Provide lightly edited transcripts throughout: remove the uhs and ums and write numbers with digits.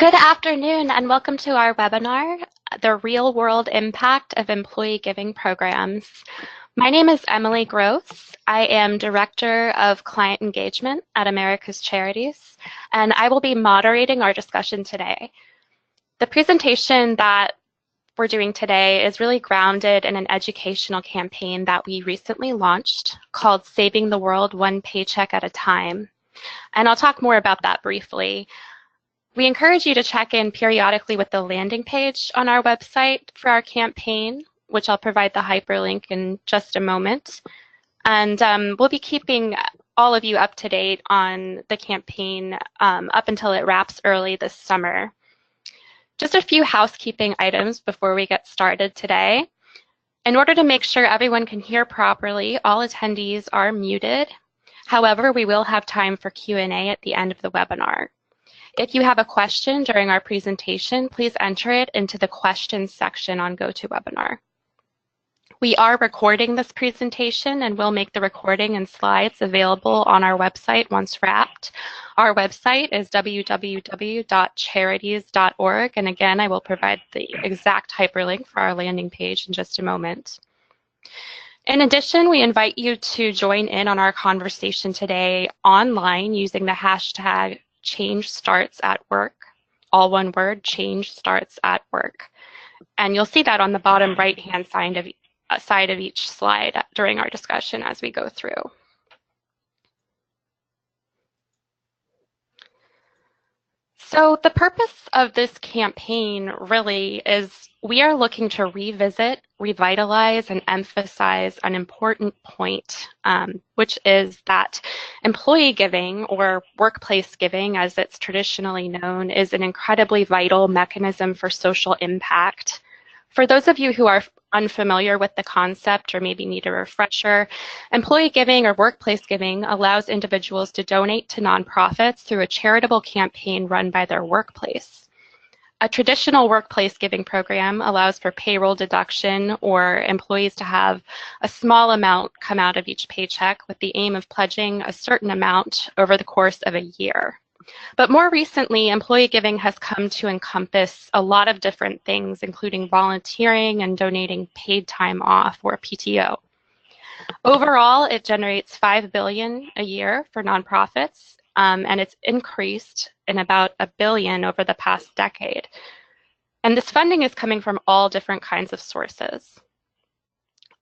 Good afternoon and welcome to our webinar, The Real-World Impact of Employee Giving Programs. My name is Emily Gross. I am Director of Client Engagement at America's Charities, and I will be moderating our discussion today. The presentation that we're doing today is really grounded in an educational campaign that we recently launched called Saving the World One Paycheck at a Time. And I'll talk more about that briefly. We encourage you to check in periodically with the landing page on our website for our campaign, which I'll provide the hyperlink in just a moment. And we'll be keeping all of you up to date on the campaign up until it wraps early this summer. Just a few housekeeping items before we get started today. In order to make sure everyone can hear properly, all attendees are muted. However, we will have time for Q&A at the end of the webinar. If you have a question during our presentation, please enter it into the questions section on GoToWebinar. We are recording this presentation and we'll make the recording and slides available on our website once wrapped. Our website is www.charities.org, and again, I will provide the exact hyperlink for our landing page in just a moment. In addition, we invite you to join in on our conversation today online using the hashtag Change Starts at Work, all one word, Change Starts at Work. And you'll see that on the bottom right-hand side of each slide during our discussion as we go through. So the purpose of this campaign really is we are looking to revisit, revitalize, and emphasize an important point, which is that employee giving, or workplace giving as it's traditionally known, is an incredibly vital mechanism for social impact. For those of you who are unfamiliar with the concept or maybe need a refresher, employee giving or workplace giving allows individuals to donate to nonprofits through a charitable campaign run by their workplace. A traditional workplace giving program allows for payroll deduction or employees to have a small amount come out of each paycheck with the aim of pledging a certain amount over the course of a year. But more recently, employee giving has come to encompass a lot of different things, including volunteering and donating paid time off, or PTO. Overall, it generates $5 billion a year for nonprofits, and it's increased in about $1 billion over the past decade. And this funding is coming from all different kinds of sources,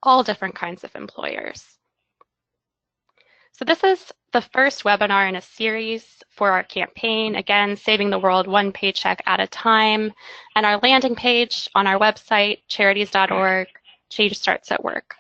all different kinds of employers. So this is the first webinar in a series for our campaign, again, Saving the World One Paycheck at a Time, and our landing page on our website, charities.org, Change Starts at Work.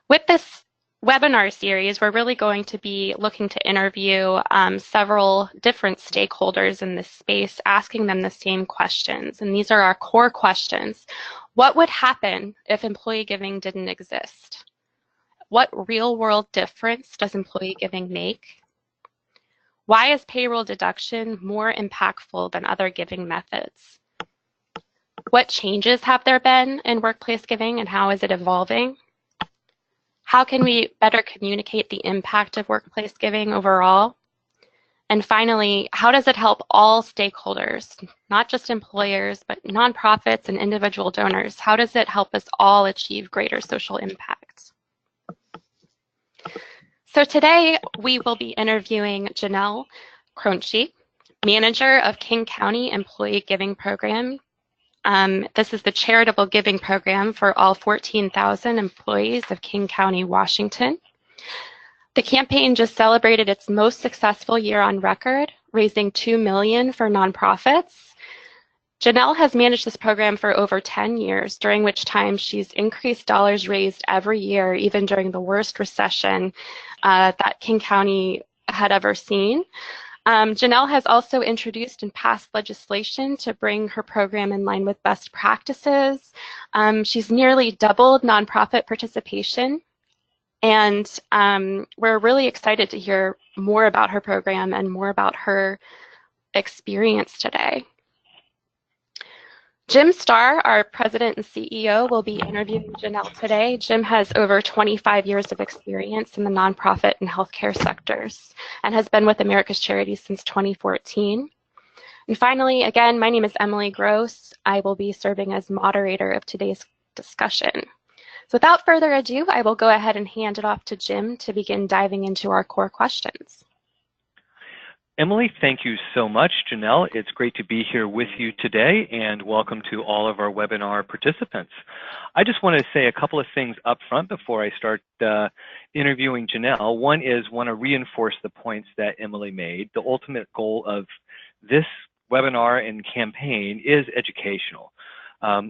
With this webinar series, we're really going to be looking to interview several different stakeholders in this space, asking them the same questions. And these are our core questions. What would happen if employee giving didn't exist? What real-world difference does employee giving make? Why is payroll deduction more impactful than other giving methods? What changes have there been in workplace giving and how is it evolving? How can we better communicate the impact of workplace giving overall? And finally, how does it help all stakeholders, not just employers, but nonprofits and individual donors? How does it help us all achieve greater social impact? So today we will be interviewing Janelle Croce, manager of King County Employee Giving Program. This is the charitable giving program for all 14,000 employees of King County, Washington. The campaign just celebrated its most successful year on record, raising $2 million for nonprofits. Janelle has managed this program for over 10 years, during which time she's increased dollars raised every year, even during the worst recession that King County had ever seen. Janelle has also introduced and passed legislation to bring her program in line with best practices. She's nearly doubled nonprofit participation, and we're really excited to hear more about her program and more about her experience today. Jim Starr, our president and CEO, will be interviewing Janelle today. Jim has over 25 years of experience in the nonprofit and healthcare sectors and has been with America's Charities since 2014. And finally, again, my name is Emily Gross. I will be serving as moderator of today's discussion. So without further ado, I will go ahead and hand it off to Jim to begin diving into our core questions. Emily, thank you so much. Janelle, it's great to be here with you today, and welcome to all of our webinar participants. I just want to say a couple of things up front before I start interviewing Janelle. One is I want to reinforce the points that Emily made. The ultimate goal of this webinar and campaign is educational.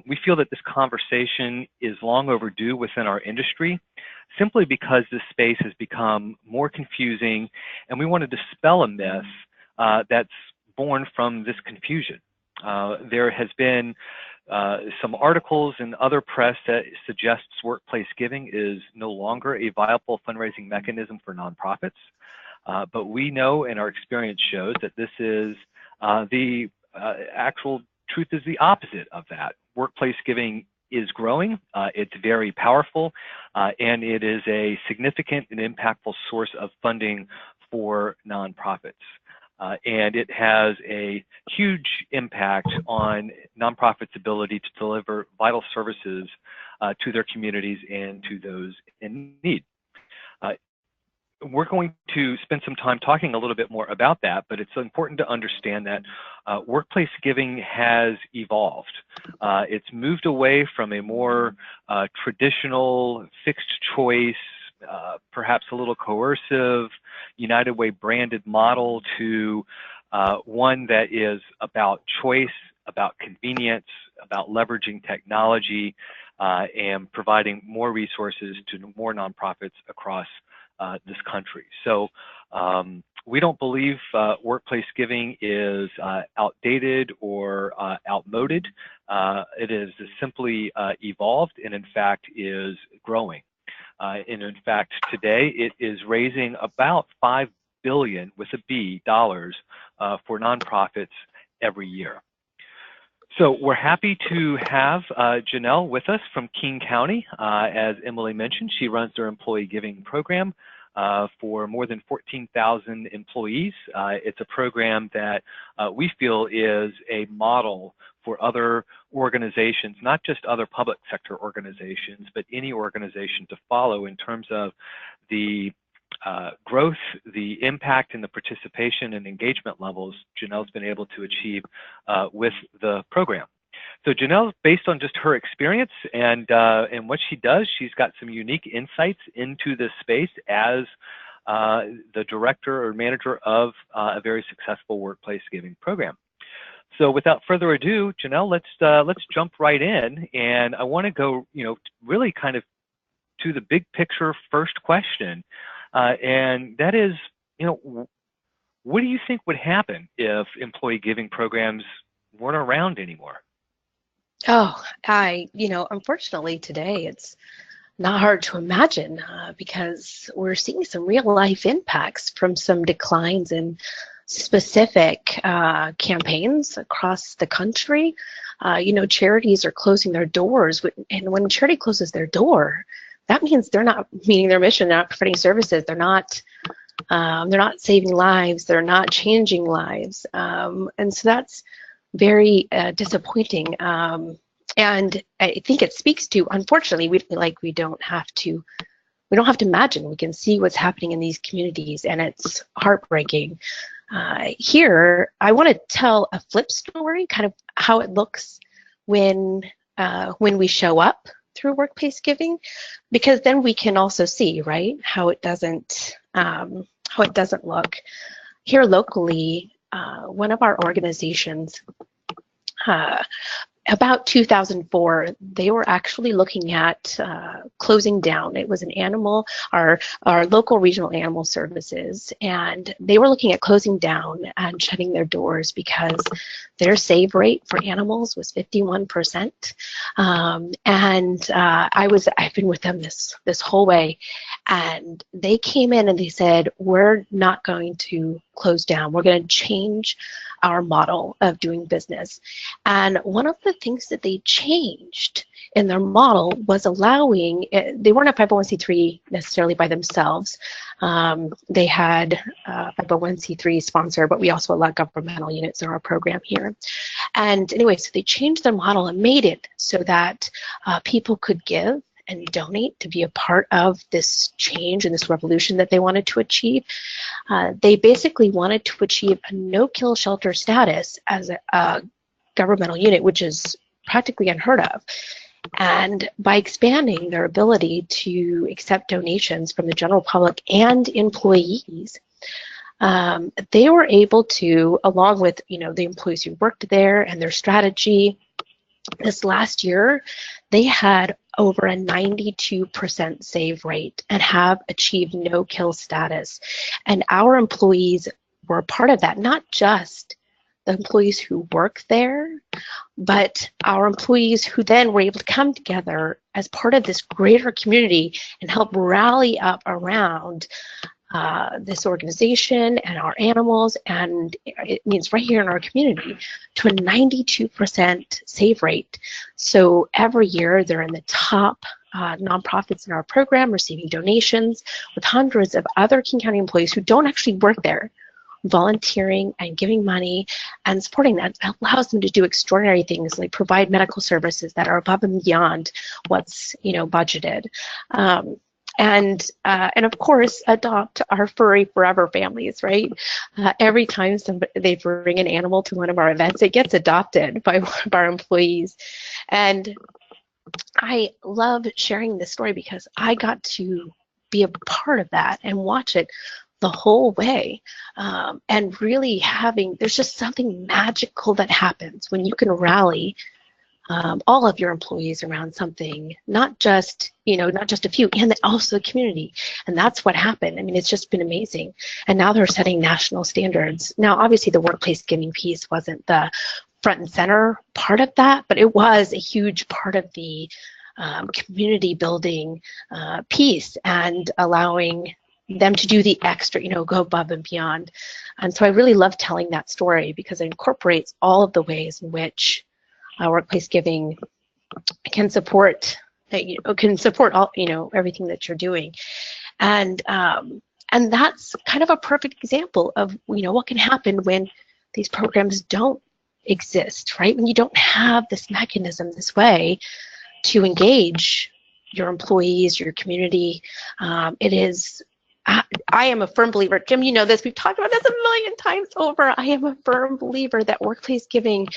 We feel that this conversation is long overdue within our industry, simply because this space has become more confusing, and we want to dispel a myth that's born from this confusion. There has been some articles and other press that suggests workplace giving is no longer a viable fundraising mechanism for nonprofits, but we know and our experience shows that this is the actual truth is the opposite of that. Workplace giving is growing, it's very powerful, and it is a significant and impactful source of funding for nonprofits. And it has a huge impact on nonprofits' ability to deliver vital services to their communities and to those in need. We're going to spend some time talking a little bit more about that, but it's important to understand that workplace giving has evolved. It's moved away from a more traditional fixed choice, perhaps a little coercive, United Way branded model to one that is about choice, about convenience, about leveraging technology, and providing more resources to more nonprofits across this country. So we don't believe workplace giving is outdated or outmoded. It is simply evolved and in fact is growing. And in fact, today it is raising about $5 billion with a B dollars for nonprofits every year. So we're happy to have Janelle with us from King County. As Emily mentioned, she runs their employee giving program for more than 14,000 employees. It's a program that we feel is a model for other organizations, not just other public sector organizations, but any organization to follow in terms of the growth, the impact, and the participation and engagement levels Janelle's been able to achieve with the program. So Janelle, based on just her experience and what she does, she's got some unique insights into this space as the director or manager of a very successful workplace giving program. So without further ado, Janelle, let's jump right in, and I want to go, really kind of to the big picture first question, and that is, what do you think would happen if employee giving programs weren't around anymore? Oh, unfortunately today it's not hard to imagine because we're seeing some real life impacts from some declines in specific campaigns across the country. Charities are closing their doors, and when a charity closes their door, that means they're not meeting their mission, they're not providing services, they're not saving lives, they're not changing lives, and so that's very disappointing. And I think it speaks to, unfortunately, we don't have to imagine. We can see what's happening in these communities, and it's heartbreaking. Here, I want to tell a flip story, kind of how it looks when we show up through workplace giving, because then we can also see, right, how it doesn't look. Here locally, one of our organizations, about 2004, they were actually looking at closing down. It was our local regional animal services, and they were looking at closing down and shutting their doors because their save rate for animals was 51%. I've been with them this whole way, and they came in and they said, we're not going to close down. We're going to change our model of doing business. And one of the things that they changed in their model was allowing, they weren't a 501c3 necessarily by themselves. They had a 501c3 sponsor, but we also allow governmental units in our program here. And anyway, so they changed their model and made it so that people could give and donate to be a part of this change and this revolution that they wanted to achieve. They basically wanted to achieve a no-kill shelter status as a governmental unit, which is practically unheard of. And by expanding their ability to accept donations from the general public and employees, they were able to, along with the employees who worked there and their strategy, this last year, they had over a 92% save rate and have achieved no-kill status. And our employees were a part of that, not just the employees who work there, but our employees who then were able to come together as part of this greater community and help rally up around this organization and our animals, and it means right here in our community, to a 92% save rate. So every year they're in the top nonprofits in our program receiving donations, with hundreds of other King County employees who don't actually work there volunteering and giving money and supporting that. It allows them to do extraordinary things like provide medical services that are above and beyond what's budgeted. And of course, adopt our furry forever families, right? Every time they bring an animal to one of our events, it gets adopted by one of our employees. And I love sharing this story because I got to be a part of that and watch it the whole way. And really there's just something magical that happens when you can rally all of your employees around something, not just a few, and also the community. And that's what happened. I mean, it's just been amazing. And now they're setting national standards. Now, obviously, the workplace giving piece wasn't the front and center part of that, but it was a huge part of the community building piece and allowing them to do the extra, go above and beyond. And so I really love telling that story because it incorporates all of the ways in which workplace giving can support all everything that you're doing, and that's kind of a perfect example of what can happen when these programs don't exist, right? When you don't have this mechanism, this way to engage your employees, your community. It is. I am a firm believer, Jim, you know this, we've talked about this a million times over. I am a firm believer that workplace giving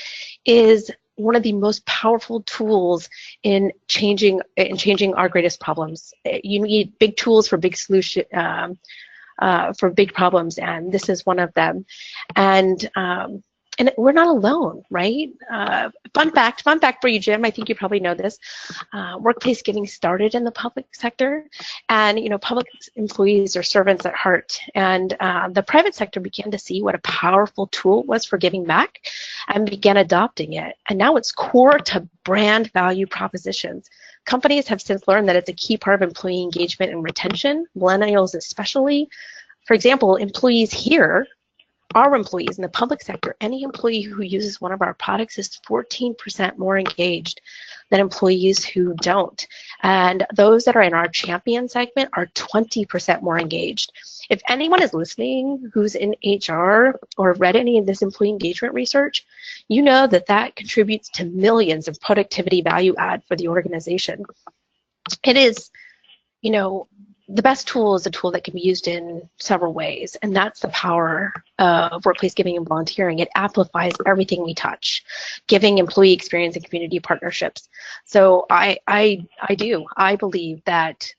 is one of the most powerful tools in changing our greatest problems. You need big tools for big solution, for big problems, and this is one of them. And we're not alone, right? Fun fact for you, Jim, I think you probably know this. Workplace giving started in the public sector, and public employees are servants at heart. And the private sector began to see what a powerful tool it was for giving back and began adopting it. And now it's core to brand value propositions. Companies have since learned that it's a key part of employee engagement and retention, millennials especially. For example, employees here, our employees in the public sector, any employee who uses one of our products is 14% more engaged than employees who don't. And those that are in our champion segment are 20% more engaged. If anyone is listening who's in HR or read any of this employee engagement research, you know that contributes to millions of productivity value add for the organization. It is, the best tool is a tool that can be used in several ways, and that's the power of workplace giving and volunteering. It amplifies everything we touch, giving employee experience and community partnerships. So I believe that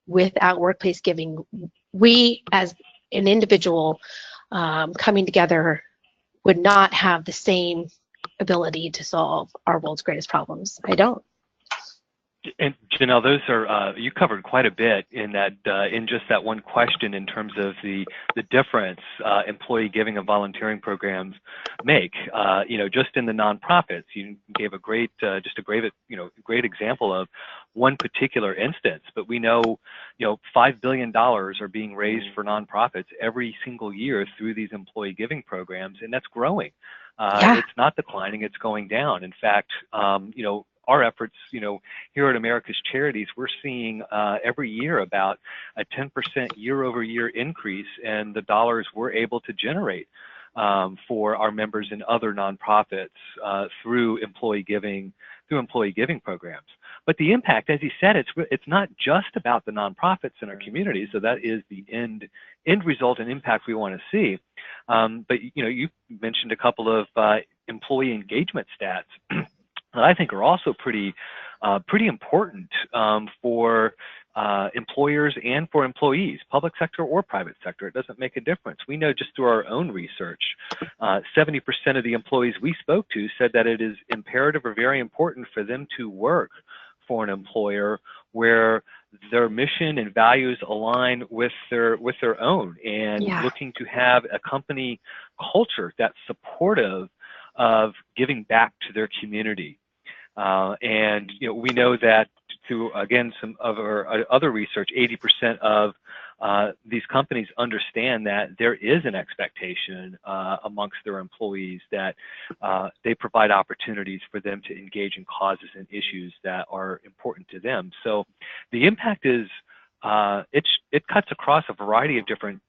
without workplace giving, we as an individual coming together would not have the same ability to solve our world's greatest problems. I don't. And Janelle, those are you covered quite a bit in that in just that one question in terms of the difference employee giving and volunteering programs make. Just in the nonprofits, you gave a great great example of one particular instance, but we know, $5 billion are being raised for nonprofits every single year through these employee giving programs, and that's growing. Yeah. It's not declining, it's going down. In fact, our efforts, here at America's Charities, we're seeing every year about a 10% year-over-year increase in the dollars we're able to generate for our members and other nonprofits through employee giving programs. But the impact, as you said, it's not just about the nonprofits in our community. So that is the end result and impact we want to see. But you mentioned a couple of employee engagement stats that I think are also pretty important for employers and for employees, public sector or private sector. It doesn't make a difference. We know just through our own research, 70% of the employees we spoke to said that it is imperative or very important for them to work for an employer where their mission and values align with their own, and looking to have a company culture that's supportive of giving back to their community. And we know that through, again, some of our other research, 80% of these companies understand that there is an expectation amongst their employees that they provide opportunities for them to engage in causes and issues that are important to them. So the impact is, it cuts across a variety of different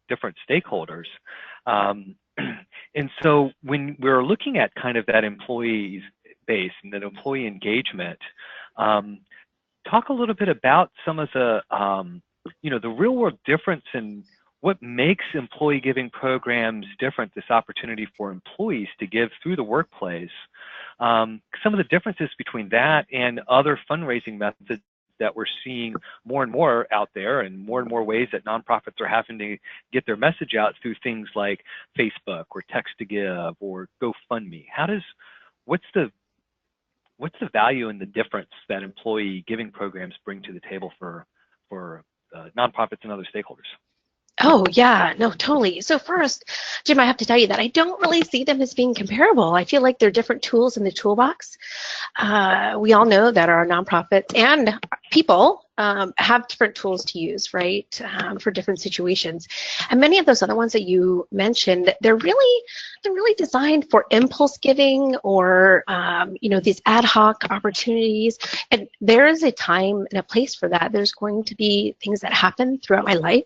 stakeholders. And so when we're looking at kind of that employees base and that employee engagement, talk a little bit about some of the the real world difference in what makes employee giving programs different, this opportunity for employees to give through the workplace, some of the differences between that and other fundraising methods that we're seeing more and more out there, and more ways that nonprofits are having to get their message out through things like Facebook or Text to Give or GoFundMe. What's the value and the difference that employee giving programs bring to the table for nonprofits and other stakeholders? Oh, yeah, no, totally. So first, Jim, I have to tell you that I don't really see them as being comparable. I feel like they're different tools in the toolbox. We all know that our nonprofits and people have different tools to use, right, for different situations. And many of those other ones that you mentioned, they're really designed for impulse giving or, these ad hoc opportunities. And there is a time and a place for that. There's going to be things that happen throughout my life.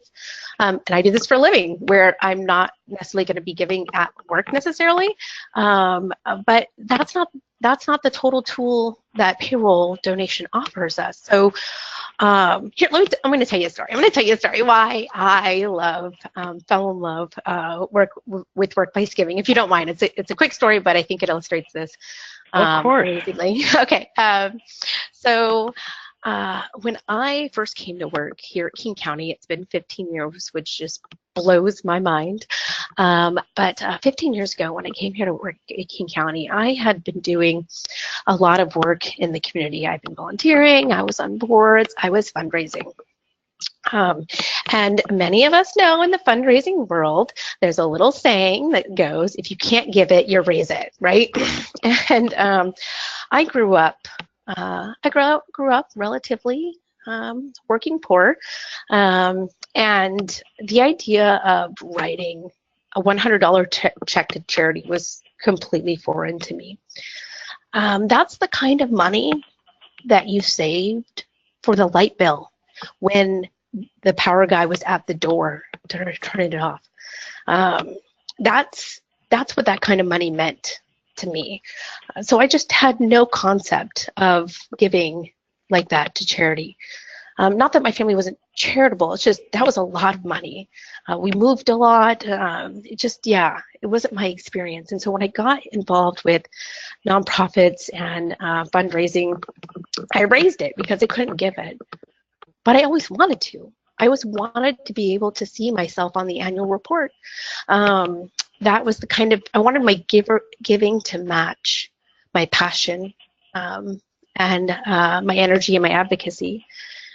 And I do this for a living where I'm not necessarily going to be giving at work necessarily. But that's not the total tool that payroll donation offers us. So I'm going to tell you a story. I'm going to tell you a story why I fell in love with workplace giving. If you don't mind, it's a quick story, but I think it illustrates this. Of course. Amazingly. Okay. So when I first came to work here at King County, it's been 15 years, which just blows my mind. But 15 years ago, when I came here to work at King County, I had been doing a lot of work in the community. I've been volunteering, I was on boards, I was fundraising. And many of us know in the fundraising world, there's a little saying that goes, if you can't give it, you raise it, right? And I grew up relatively working poor, and the idea of writing a $100 check to charity was completely foreign to me. That's the kind of money that you saved for the light bill when the power guy was at the door turning it off. That's what that kind of money meant to me. So I just had no concept of giving like that to charity. Not that my family wasn't charitable, it's just that was a lot of money. We moved a lot. It wasn't my experience. And so when I got involved with nonprofits and fundraising, I raised it because I couldn't give it. But I always wanted to. I always wanted to be able to see myself on the annual report. That was the kind of, I wanted my giving to match my passion and my energy and my advocacy.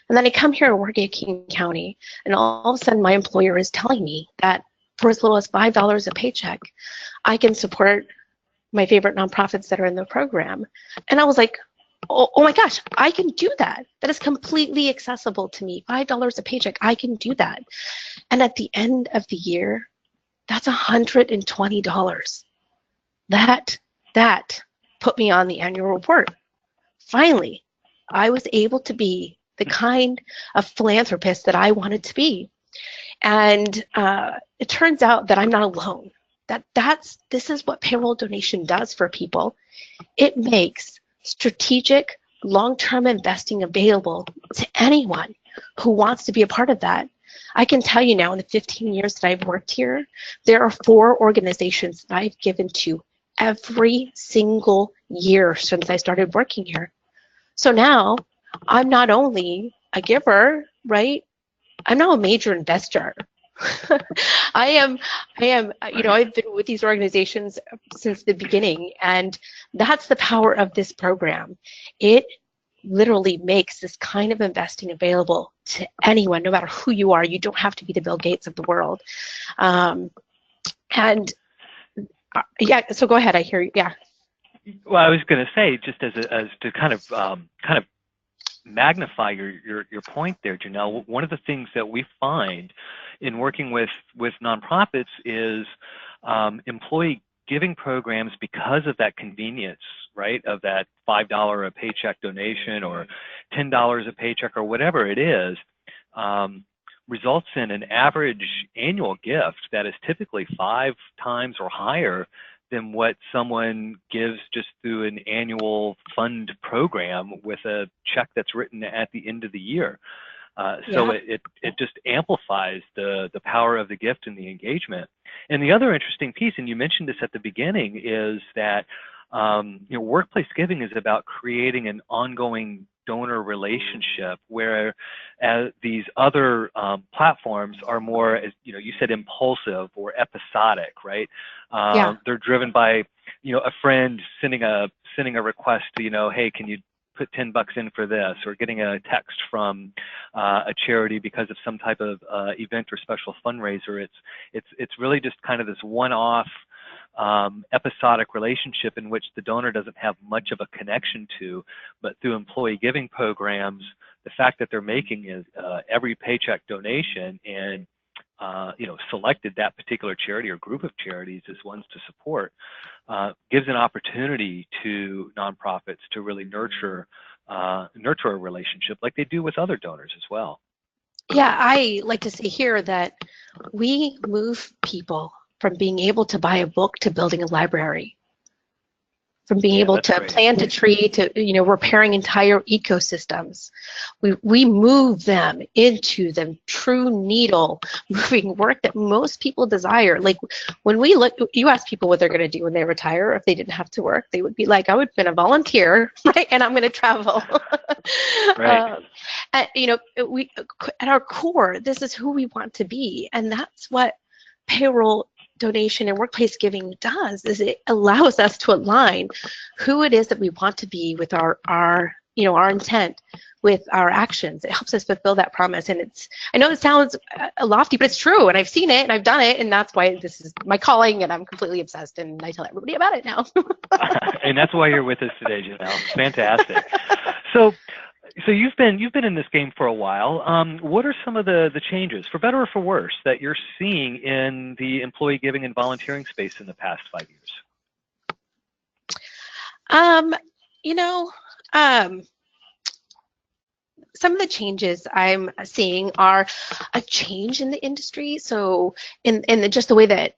And then I come here to work at King County, and all of a sudden my employer is telling me that for as little as $5 a paycheck, I can support my favorite nonprofits that are in the program. And I was like, oh my gosh, I can do that. That is completely accessible to me. $5 a paycheck, I can do that. And at the end of the year, that's $120. That put me on the annual report. Finally, I was able to be the kind of philanthropist that I wanted to be. And it turns out that I'm not alone. This is what payroll donation does for people. It makes strategic long-term investing available to anyone who wants to be a part of that. I can tell you now, in the 15 years that I've worked here, there are 4 organizations that I've given to every single year since I started working here. So now I'm not only a giver, right? I'm now a major investor. I am, I've been with these organizations since the beginning, and that's the power of this program. It literally makes this kind of investing available to anyone, no matter who you are. You don't have to be the Bill Gates of the world. Yeah, so go ahead, I hear you, yeah. Well, I was going to say, just as to kind of magnify your point there, Janelle, one of the things that we find in working with nonprofits is employee giving programs, because of that convenience, right, of that $5 a paycheck donation or $10 a paycheck or whatever it is, results in an average annual gift that is typically 5 times or higher than what someone gives just through an annual fund program with a check that's written at the end of the year. So it just amplifies the power of the gift and the engagement. And the other interesting piece, and you mentioned this at the beginning, is that workplace giving is about creating an ongoing donor relationship, where these other platforms are more, as you said, impulsive or episodic, right? They're driven by a friend sending a request to hey, can you put $10 in for this, or getting a text from a charity because of some type of event or special fundraiser. It's really just kind of this one-off episodic relationship in which the donor doesn't have much of a connection to, but through employee giving programs, the fact that they're making is every paycheck donation and selected that particular charity or group of charities as ones to support, gives an opportunity to nonprofits to really nurture a relationship like they do with other donors as well. Yeah, I like to say here that we move people from being able to buy a book to building a library, from being able to plant a tree to repairing entire ecosystems. We move them into the true needle moving work that most people desire. Like when we look, you ask people what they're going to do when they retire if they didn't have to work, they would be like, I would have been a volunteer, right? And I'm going to travel. Right. We at our core, this is who we want to be, and that's what payroll donation and workplace giving does, is it allows us to align who it is that we want to be with our intent, with our actions. It helps us fulfill that promise. And I know it sounds lofty, but it's true. And I've seen it and I've done it. And that's why this is my calling, and I'm completely obsessed, and I tell everybody about it now. And that's why you're with us today, Janelle. Fantastic. So you've been in this game for a while. What are some of the changes, for better or for worse, that you're seeing in the employee giving and volunteering space in the past 5 years? Some of the changes I'm seeing are a change in the industry. So in just the way that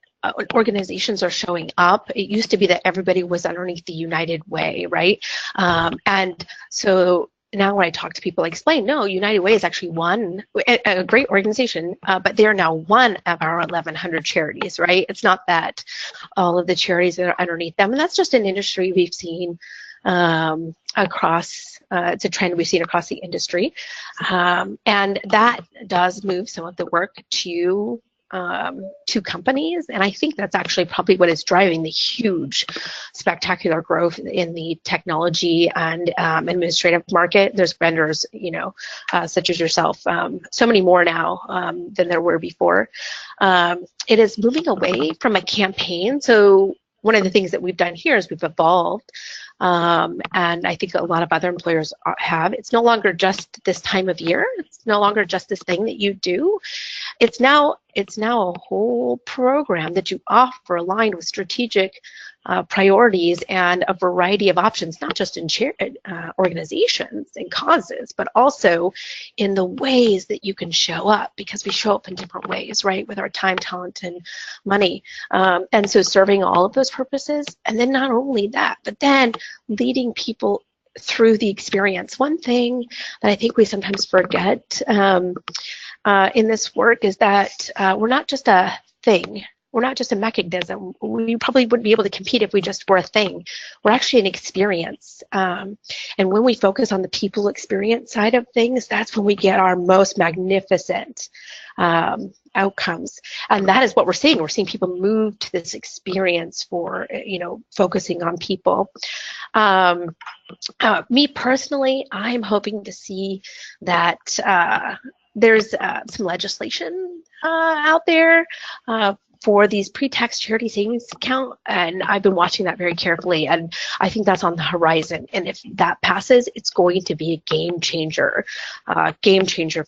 organizations are showing up, it used to be that everybody was underneath the United Way, right? And so now when I talk to people, I explain, no, United Way is actually a great organization, but they're now one of our 1,100 charities, right? It's not that all of the charities that are underneath them. And that's just an industry we've seen across, it's a trend we've seen across the industry. And that does move some of the work to companies, and I think that's actually probably what is driving the huge, spectacular growth in the technology and administrative market. There's vendors, such as yourself, so many more now than there were before. It is moving away from a campaign. So one of the things that we've done here is we've evolved and I think a lot of other employers have. It's no longer just this time of year. It's no longer just this thing that you do. It's now a whole program that you offer aligned with strategic priorities and a variety of options, not just in organizations and causes, but also in the ways that you can show up, because we show up in different ways, right, with our time, talent, and money. And so serving all of those purposes, and then not only that, but then leading people through the experience. One thing that I think we sometimes forget in this work is that we're not just a thing. We're not just a mechanism. We probably wouldn't be able to compete if we just were a thing. We're actually an experience. And when we focus on the people experience side of things, that's when we get our most magnificent outcomes. And that is what we're seeing. We're seeing people move to this experience for, focusing on people. Me personally, I'm hoping to see that there's some legislation out there for these pre-tax charity savings account, and I've been watching that very carefully, and I think that's on the horizon. And if that passes, it's going to be a game changer for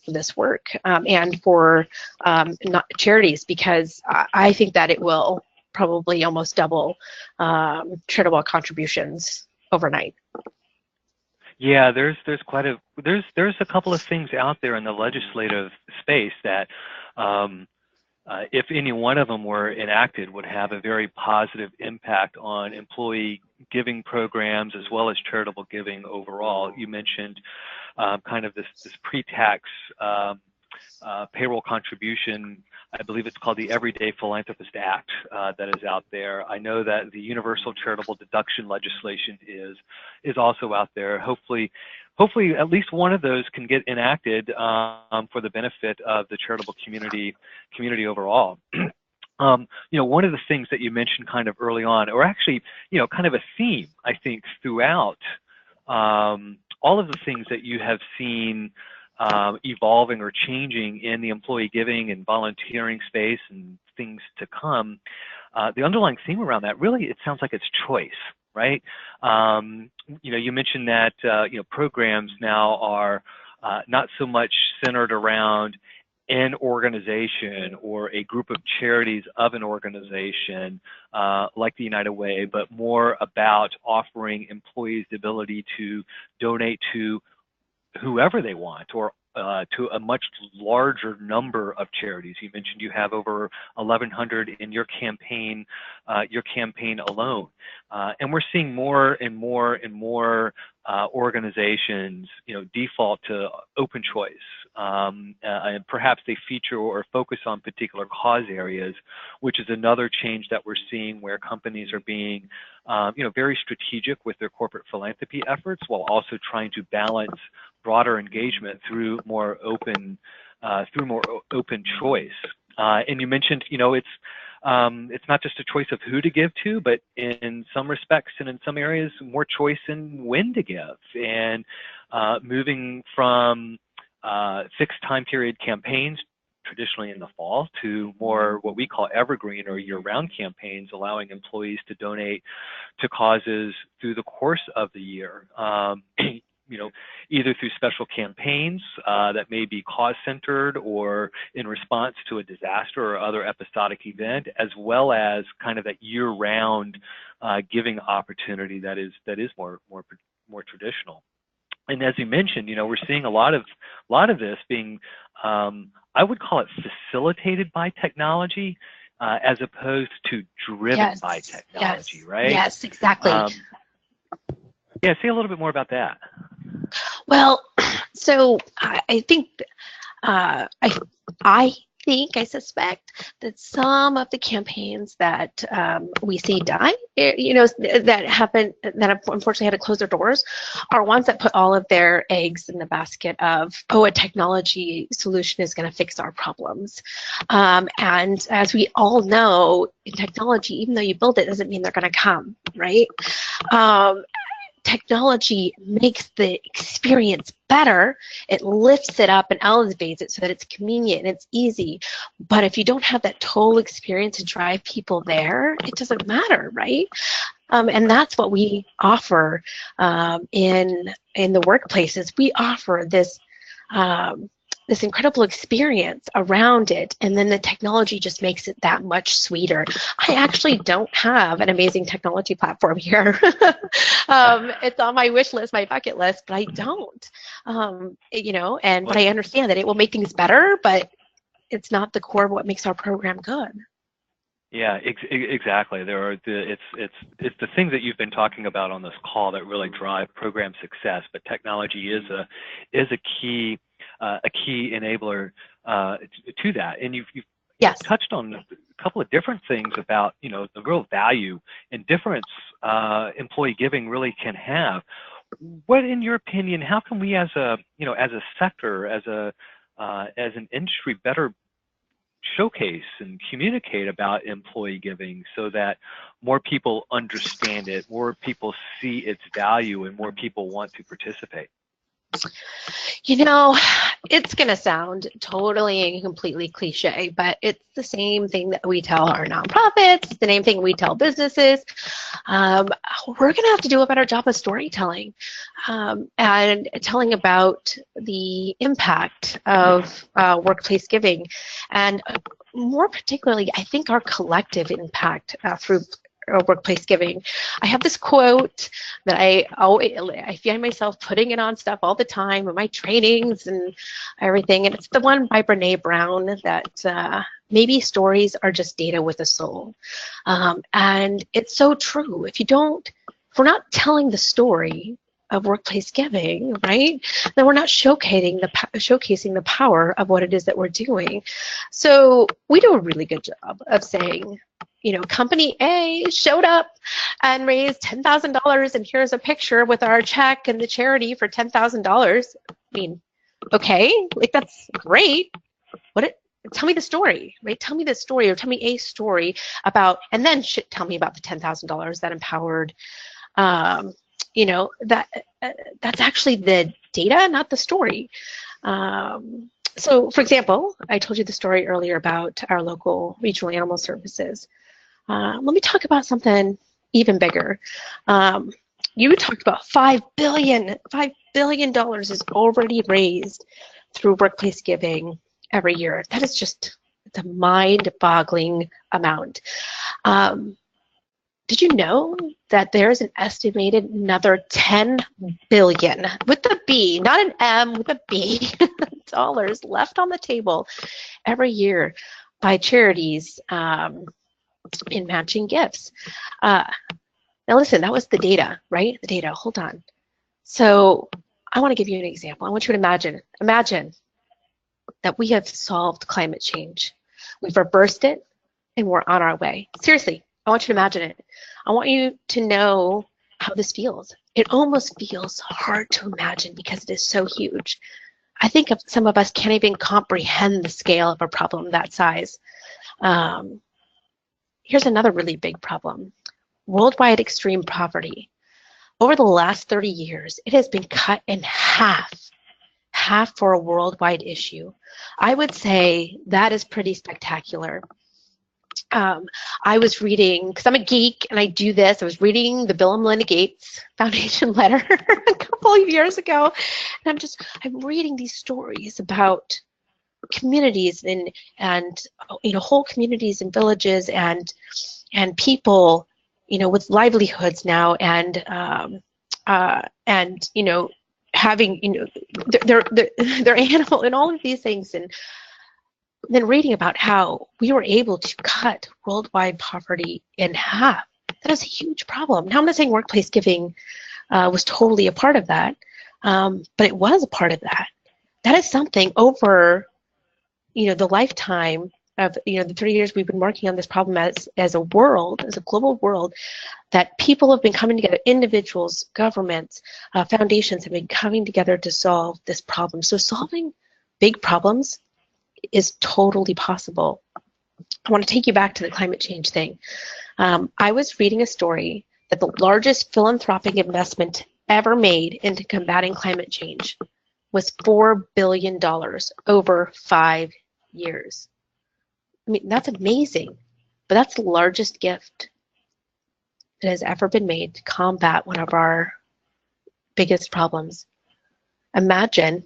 this work and for not charities, because I think that it will probably almost double charitable contributions overnight. Yeah, there's a couple of things out there in the legislative space that, if any one of them were enacted, would have a very positive impact on employee giving programs as well as charitable giving overall. You mentioned kind of this pre-tax payroll contribution. I believe it's called the Everyday Philanthropist Act that is out there. I know that the universal charitable deduction legislation is also out there. Hopefully at least one of those can get enacted for the benefit of the charitable community overall. One of the things that you mentioned kind of early on, or actually, kind of a theme, I think, throughout all of the things that you have seen evolving or changing in the employee giving and volunteering space and things to come, the underlying theme around that, really, it sounds like it's choice, right? You mentioned that programs now are not so much centered around an organization or a group of charities of an organization like the United Way, but more about offering employees the ability to donate to whoever they want, or to a much larger number of charities. You mentioned you have over 1,100 in your campaign alone, and we're seeing more and more and more organizations, default to open choice, and perhaps they feature or focus on particular cause areas, which is another change that we're seeing, where companies are being, very strategic with their corporate philanthropy efforts, while also trying to balance broader engagement through more open choice. And you mentioned, it's not just a choice of who to give to, but in some respects and in some areas, more choice in when to give, and moving from fixed time period campaigns, traditionally in the fall, to more what we call evergreen or year-round campaigns, allowing employees to donate to causes through the course of the year. Either through special campaigns that may be cause-centered or in response to a disaster or other episodic event, as well as kind of that year-round giving opportunity that is more traditional. And as you mentioned, we're seeing a lot of this being, I would call it, facilitated by technology, as opposed to driven by technology, right? Yes, exactly. Yeah, say a little bit more about that. Well, so I think I suspect that some of the campaigns that we see die, that unfortunately had to close their doors, are ones that put all of their eggs in the basket of, a technology solution is going to fix our problems. And as we all know, in technology, even though you build it, doesn't mean they're going to come, right? Technology makes the experience better. It lifts it up and elevates it so that it's convenient and it's easy. But if you don't have that total experience to drive people there, it doesn't matter, right? And that's what we offer in the workplaces. We offer this this incredible experience around it, and then the technology just makes it that much sweeter. I actually don't have an amazing technology platform here. It's on my wish list, my bucket list, but I don't. But I understand that it will make things better, but it's not the core of what makes our program good. Yeah, exactly. It's the things that you've been talking about on this call that really drive program success. But technology is a key enabler to that. And you've Yes. touched on a couple of different things about the real value and difference employee giving really can have. What, in your opinion, how can we as a sector, as an industry, better showcase and communicate about employee giving so that more people understand it, more people see its value, and more people want to participate? It's going to sound totally and completely cliche, but it's the same thing that we tell our nonprofits, the same thing we tell businesses. We're going to have to do a better job of storytelling and telling about the impact of workplace giving, and more particularly, I think our collective impact through workplace giving. I have this quote that I find myself putting it on stuff all the time in my trainings and everything, and it's the one by Brene Brown that maybe stories are just data with a soul, and it's so true. If we're not telling the story of workplace giving, right, then we're not showcasing the power of what it is that we're doing. So we do a really good job of saying, company A showed up and raised $10,000, and here's a picture with our check and the charity for $10,000. I mean, okay, that's great. Tell me the story, right? Tell me the story, or tell me a story about, and then tell me about the $10,000 that empowered. That's actually the data, not the story. So, for example, I told you the story earlier about our local regional animal services. Let me talk about something even bigger. You talked about $5 billion is already raised through workplace giving every year. That is it's a mind-boggling amount. Did you know that there's an estimated another 10 billion, with a B, not an M, with a B, dollars left on the table every year by charities in matching gifts? Now listen, that was the data, right? The data, hold on. So I want to give you an example. I want you to imagine that we have solved climate change. We've reversed it, and we're on our way. Seriously, I want you to imagine it. I want you to know how this feels. It almost feels hard to imagine because it is so huge. I think some of us can't even comprehend the scale of a problem that size. Here's another really big problem: worldwide extreme poverty. Over the last 30 years, it has been cut in half for a worldwide issue. I would say that is pretty spectacular. I was reading, because I'm a geek and I do this, I was reading the Bill and Melinda Gates Foundation letter a couple of years ago, and I'm reading these stories about communities and whole communities and villages and people, with livelihoods now, and having, their animal and all of these things, and then reading about how we were able to cut worldwide poverty in half. That is a huge problem. Now, I'm not saying workplace giving was totally a part of that, but it was a part of that. That is something over, the lifetime of, the 30 years we've been working on this problem as a world, as a global world, that people have been coming together, individuals, governments, foundations have been coming together to solve this problem. So solving big problems is totally possible. I want to take you back to the climate change thing. I was reading a story that the largest philanthropic investment ever made into combating climate change was $4 billion over 5 years. I mean, that's amazing, but that's the largest gift that has ever been made to combat one of our biggest problems. Imagine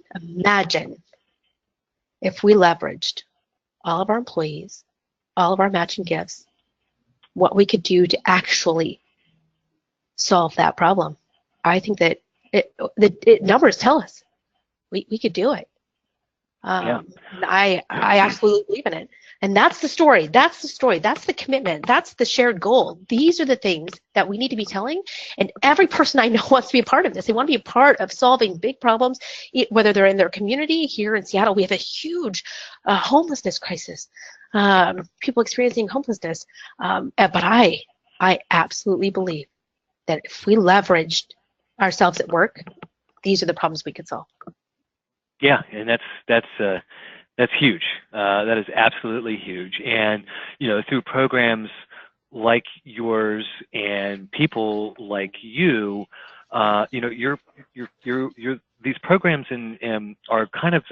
if we leveraged all of our employees, all of our matching gifts, what we could do to actually solve that problem. I think that numbers tell us we could do it. Yeah. I absolutely believe in it. And that's the story. That's the story. That's the commitment. That's the shared goal. These are the things that we need to be telling. And every person I know wants to be a part of this. They want to be a part of solving big problems, whether they're in their community. Here in Seattle, we have a huge homelessness crisis. People experiencing homelessness. But I absolutely believe that if we leveraged ourselves at work, these are the problems we could solve. Yeah, and that's huge. That is absolutely huge. And through programs like yours and people like you, you're these programs are kind of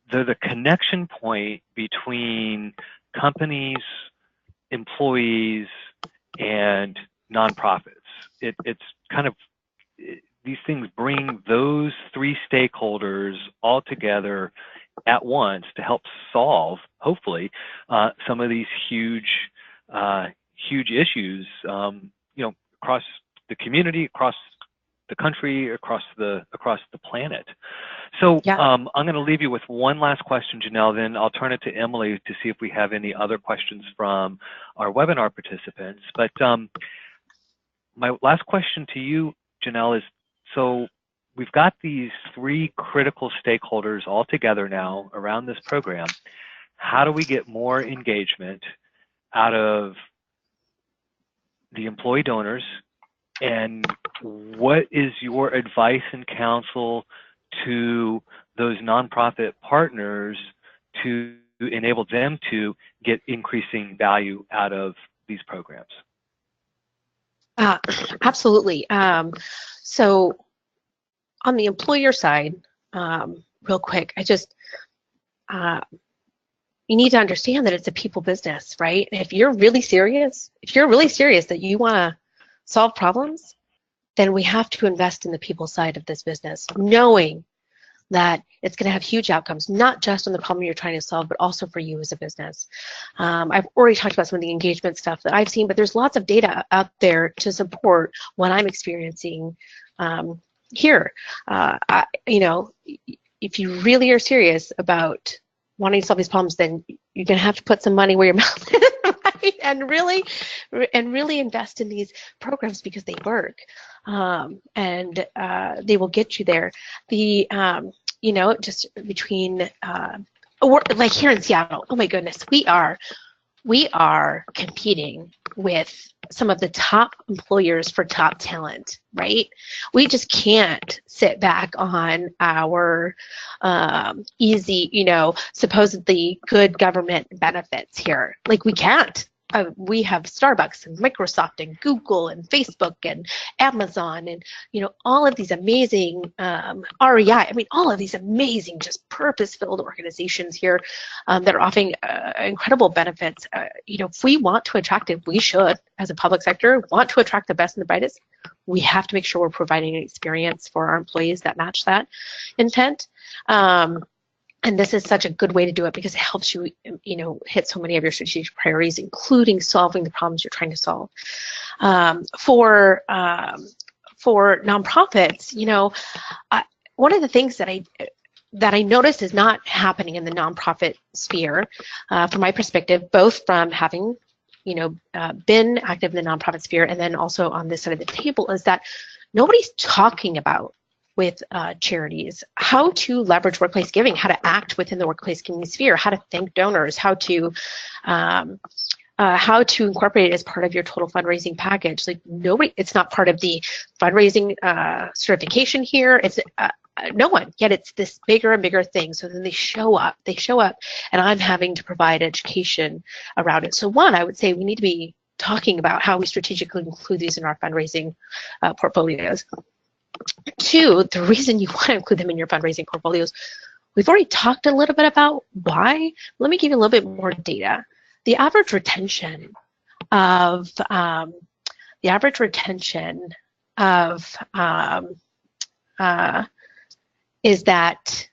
the connection point between companies, employees, and nonprofits. It's kind of these things bring those three stakeholders all together at once to help solve, hopefully, some of these huge issues, across the community, across the country, across the planet. So Yeah. I'm going to leave you with one last question, Janelle. Then I'll turn it to Emily to see if we have any other questions from our webinar participants. But my last question to you, Janelle, is so we've got these three critical stakeholders all together now around this program. How do we get more engagement out of the employee donors? And what is your advice and counsel to those nonprofit partners to enable them to get increasing value out of these programs? Absolutely. So on the employer side, real quick, you need to understand that it's a people business, right? If you're really serious that you want to solve problems, then we have to invest in the people side of this business, knowing that it's going to have huge outcomes, not just on the problem you're trying to solve, but also for you as a business. I've already talked about some of the engagement stuff that I've seen, but there's lots of data out there to support what I'm experiencing here. If you really are serious about wanting to solve these problems, then you're going to have to put some money where your mouth is, right? And really invest in these programs because they work, and they will get you there. Just between like here in Seattle, oh my goodness, we are competing with some of the top employers for top talent, right? We just can't sit back on our easy, supposedly good government benefits here. Like we can't. We have Starbucks and Microsoft and Google and Facebook and Amazon and all of these amazing REI. I mean, all of these amazing, just purpose-filled organizations here that are offering incredible benefits. If we want to attract, if we should, as a public sector, want to attract the best and the brightest, we have to make sure we're providing an experience for our employees that match that intent. And this is such a good way to do it because it helps you, hit so many of your strategic priorities, including solving the problems you're trying to solve. For nonprofits, one of the things that I noticed is not happening in the nonprofit sphere, from my perspective, both from having, been active in the nonprofit sphere and then also on this side of the table, is that nobody's talking about with charities, how to leverage workplace giving, how to act within the workplace giving sphere, how to thank donors, how to incorporate it as part of your total fundraising package. Like it's not part of the fundraising certification here. It's no one, yet it's this bigger and bigger thing. So then they show up, and I'm having to provide education around it. So one, I would say we need to be talking about how we strategically include these in our fundraising portfolios. Two, the reason you want to include them in your fundraising portfolios, we've already talked a little bit about why. Let me give you a little bit more data. The average retention of the average retention of is that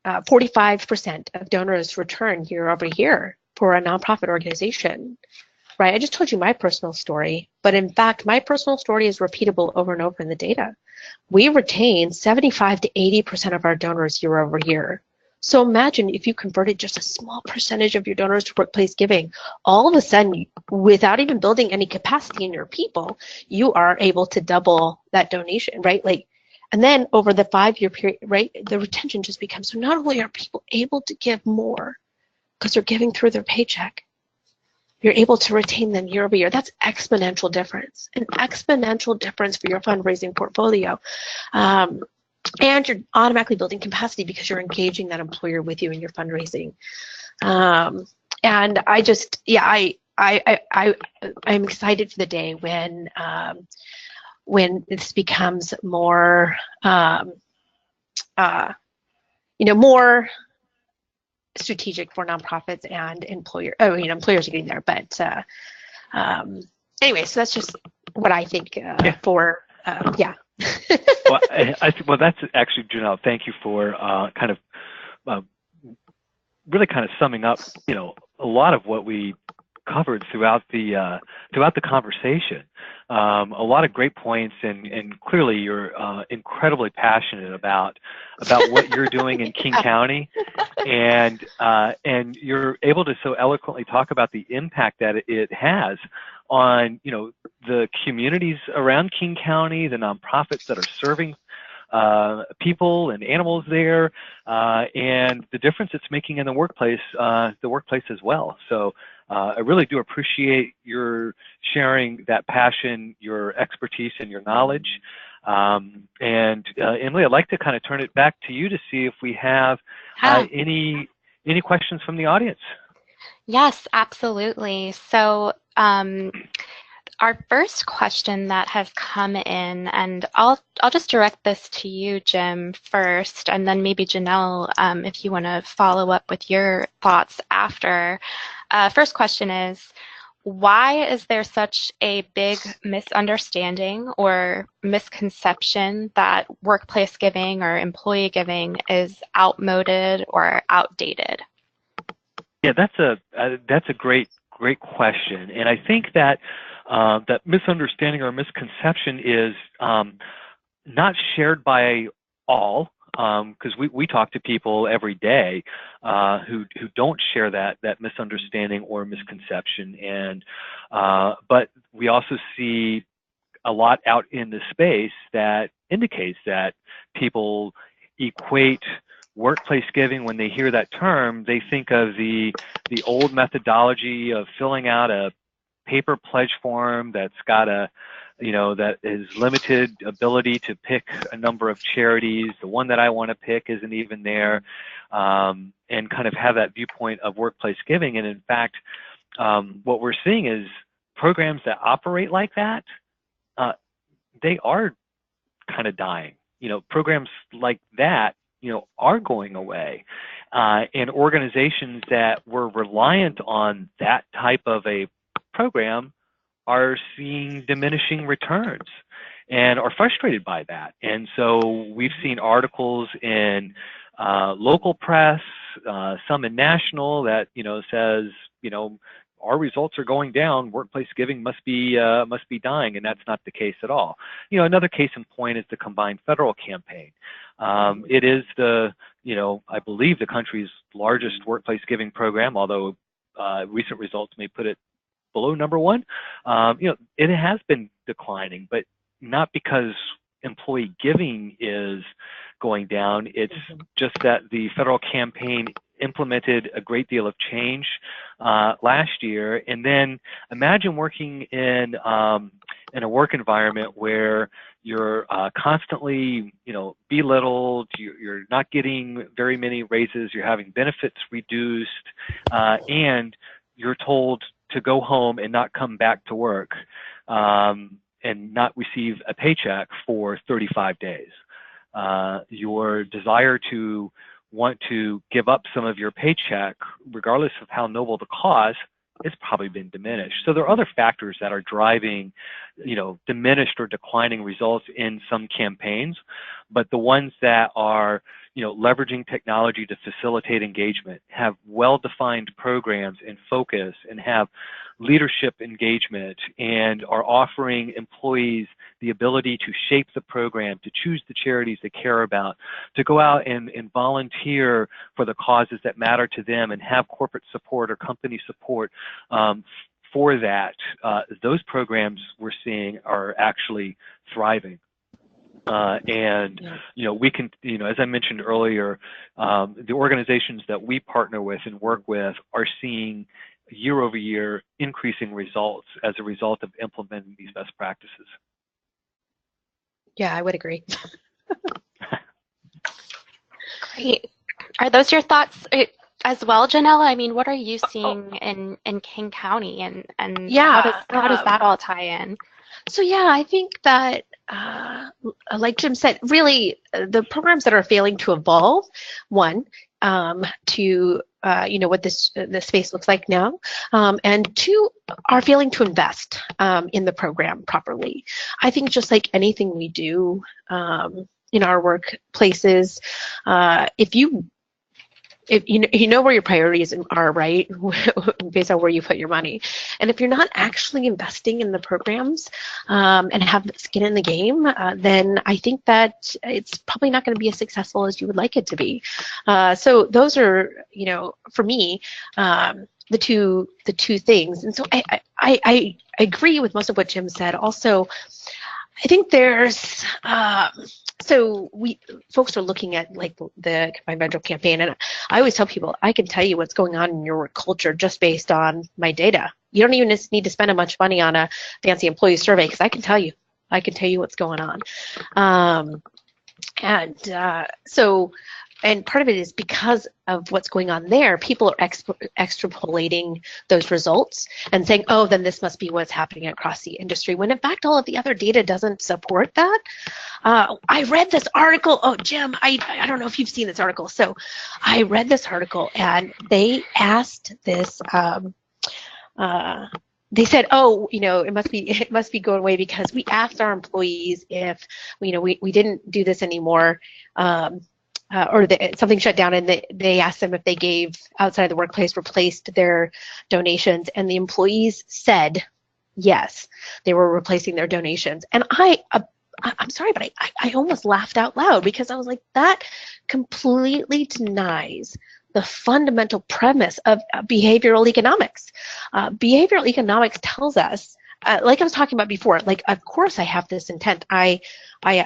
45% of donors return year over year for a nonprofit organization, right? I just told you my personal story, but in fact, my personal story is repeatable over and over in the data. We retain 75 to 80% of our donors year over year. So imagine if you converted just a small percentage of your donors to workplace giving, all of a sudden, without even building any capacity in your people, you are able to double that donation, right? Like, and then over the 5-year period, right, the retention just becomes, so not only are people able to give more because they're giving through their paycheck, you're able to retain them year over year. That's exponential difference, an exponential difference for your fundraising portfolio. And you're automatically building capacity because you're engaging that employer with you in your fundraising. And I just, yeah, I'm excited for the day when this becomes more, more strategic for nonprofits and employers. Oh, employers are getting there, but anyway, so that's just what I think for, yeah. Well, that's actually, Janelle, thank you for kind of really kind of summing up, a lot of what we covered throughout the conversation. A lot of great points, and clearly you're incredibly passionate about what you're doing in King County, and you're able to so eloquently talk about the impact that it has on the communities around King County, the nonprofits that are serving people and animals there, and the difference it's making in the workplace as well. So I really do appreciate your sharing that passion, your expertise, and your knowledge. And Emily, I'd like to kind of turn it back to you to see if we have any questions from the audience. Yes, absolutely. So our first question that has come in, and I'll just direct this to you, Jim, first, and then maybe Janelle, if you want to follow up with your thoughts after. First question is, why is there such a big misunderstanding or misconception that workplace giving or employee giving is outmoded or outdated? Yeah, that's a great question, and I think that that misunderstanding or misconception is not shared by all, because we talk to people every day who don't share that misunderstanding or misconception, and but we also see a lot out in the space that indicates that people equate workplace giving. When they hear that term, they think of the old methodology of filling out a paper pledge form that's got that is limited ability to pick a number of charities. The one that I want to pick isn't even there, and kind of have that viewpoint of workplace giving. And in fact, what we're seeing is programs that operate like that, they are kind of dying. Programs like that, are going away. And organizations that were reliant on that type of a program are seeing diminishing returns and are frustrated by that. And so we've seen articles in local press, some in national, that says our results are going down, workplace giving must be dying, and that's not the case at all. Another case in point is the combined federal campaign. It is I believe the country's largest workplace giving program, although recent results may put it below number one. It has been declining, but not because employee giving is going down. It's just that the federal campaign implemented a great deal of change last year. And then imagine working in a work environment where you're constantly, belittled, you're not getting very many raises, you're having benefits reduced, and you're told to go home and not come back to work, and not receive a paycheck for 35 days. Your desire to want to give up some of your paycheck, regardless of how noble the cause, it's probably been diminished. So there are other factors that are driving, diminished or declining results in some campaigns, but the ones that are, leveraging technology to facilitate engagement, have well-defined programs and focus, and have leadership engagement, and are offering employees the ability to shape the program, to choose the charities they care about, to go out and volunteer for the causes that matter to them, and have corporate support or company support for that. Those programs we're seeing are actually thriving. We can, as I mentioned earlier, the organizations that we partner with and work with are seeing year over year increasing results as a result of implementing these best practices. Yeah, I would agree. Great. Are those your thoughts as well, Janelle? I mean, what are you seeing in King County, and yeah, how does that all tie in? So yeah, I think that like Jim said, really the programs that are failing to evolve, one, to what this space looks like now, and two, are failing to invest in the program properly. I think just like anything we do in our workplaces, if you know where your priorities are, right, based on where you put your money, and if you're not actually investing in the programs and have skin in the game, then I think that it's probably not going to be as successful as you would like it to be. So those are, for me, the two things. And so I agree with most of what Jim said. Also, I think there's so folks are looking at like the combined federal campaign, and I always tell people I can tell you what's going on in your work culture just based on my data. You don't even need to spend a much money on a fancy employee survey, because I can tell you what's going on. And part of it is because of what's going on there, people are extrapolating those results and saying, oh, then this must be what's happening across the industry, when in fact all of the other data doesn't support that. I read this article. Oh, Jim, I don't know if you've seen this article. So I read this article, and they asked this, they said, oh, it must be going away because we asked our employees if, we didn't do this anymore, or something shut down, and they asked them if they gave outside the workplace, replaced their donations, and the employees said yes, they were replacing their donations. And I'm sorry, but I almost laughed out loud, because I was like, that completely denies the fundamental premise of behavioral economics. Behavioral economics tells us, like I was talking about before, like, of course I have this intent. I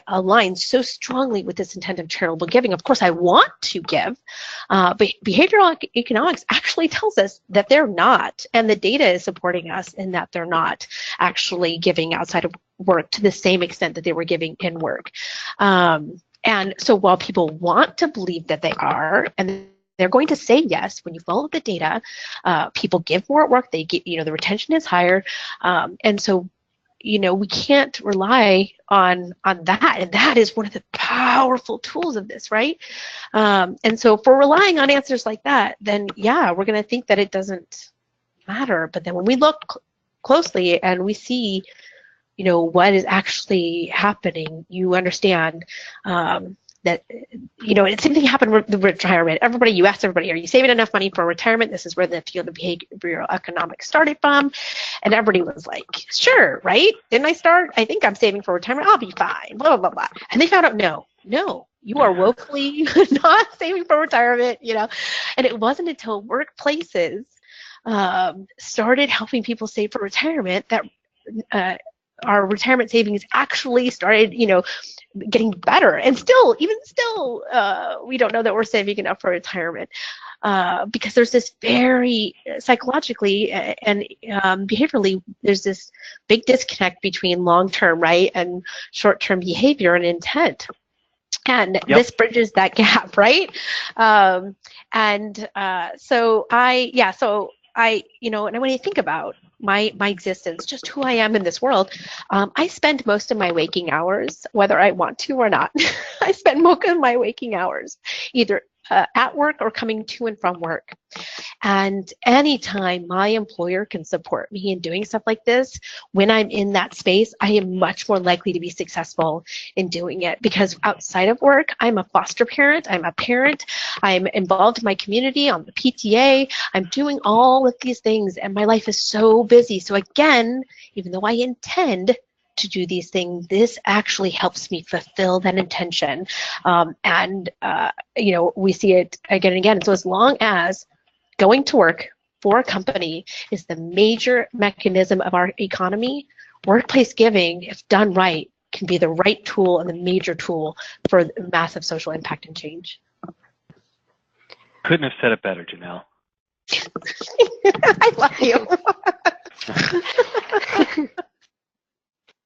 align so strongly with this intent of charitable giving. Of course I want to give, but behavioral economics actually tells us that they're not, and the data is supporting us in that they're not actually giving outside of work to the same extent that they were giving in work. And so while people want to believe that they are, and they're going to say yes when you follow the data, people give more at work, they get, the retention is higher, and so we can't rely on that, and that is one of the powerful tools of this, right? And so if we're relying on answers like that, then yeah, we're going to think that it doesn't matter. But then when we look closely and we see what is actually happening, you understand that, the same thing happened with the retirement. You asked everybody, are you saving enough money for retirement? This is where the field of behavioral economics started from. And everybody was like, sure, right? Didn't I start? I think I'm saving for retirement. I'll be fine, blah, blah, blah. And they found out, no, you are woefully not saving for retirement, And it wasn't until workplaces started helping people save for retirement that our retirement savings actually started, getting better. And even still, we don't know that we're saving enough for retirement, because there's this very psychologically and behaviorally, there's this big disconnect between long-term, right, and short-term behavior and intent. And this bridges that gap, right? So when I think about my existence, just who I am in this world, I spend most of my waking hours, whether I want to or not, I spend most of my waking hours either at work or coming to and from work. And anytime my employer can support me in doing stuff like this, when I'm in that space, I am much more likely to be successful in doing it, because outside of work, I'm a foster parent, I'm a parent, I'm involved in my community, on the PTA, I'm doing all of these things, and my life is so busy. So again, even though I intend to do these things, this actually helps me fulfill that intention. We see it again and again. So as long as going to work for a company is the major mechanism of our economy, workplace giving, if done right, can be the right tool and the major tool for massive social impact and change. Couldn't have said it better, Janelle. I love you.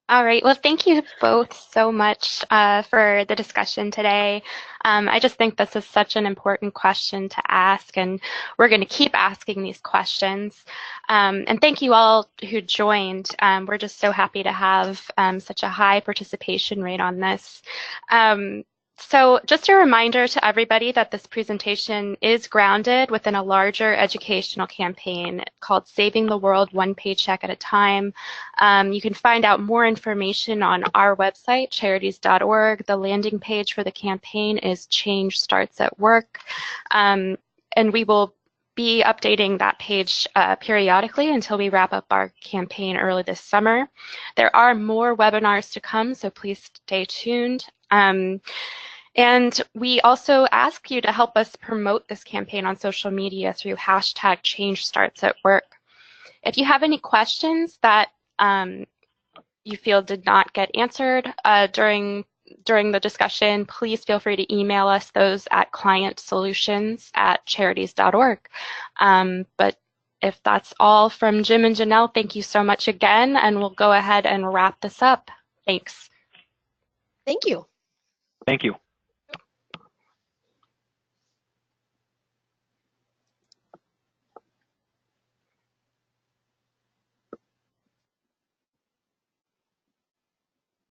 All right. Well, thank you both so much for the discussion today. I just think this is such an important question to ask, and we're going to keep asking these questions. And thank you all who joined. We're just so happy to have such a high participation rate on this. So just a reminder to everybody that this presentation is grounded within a larger educational campaign called Saving the World One Paycheck at a Time. You can find out more information on our website, charities.org. The landing page for the campaign is Change Starts at Work. And we will be updating that page periodically until we wrap up our campaign early this summer. There are more webinars to come, so please stay tuned. And we also ask you to help us promote this campaign on social media through hashtag #ChangeStartsAtWork. If you have any questions that you feel did not get answered during the discussion, please feel free to email us those at clientsolutions@charities.org. But if that's all from Jim and Janelle, thank you so much again, and we'll go ahead and wrap this up. Thanks. Thank you. Thank you.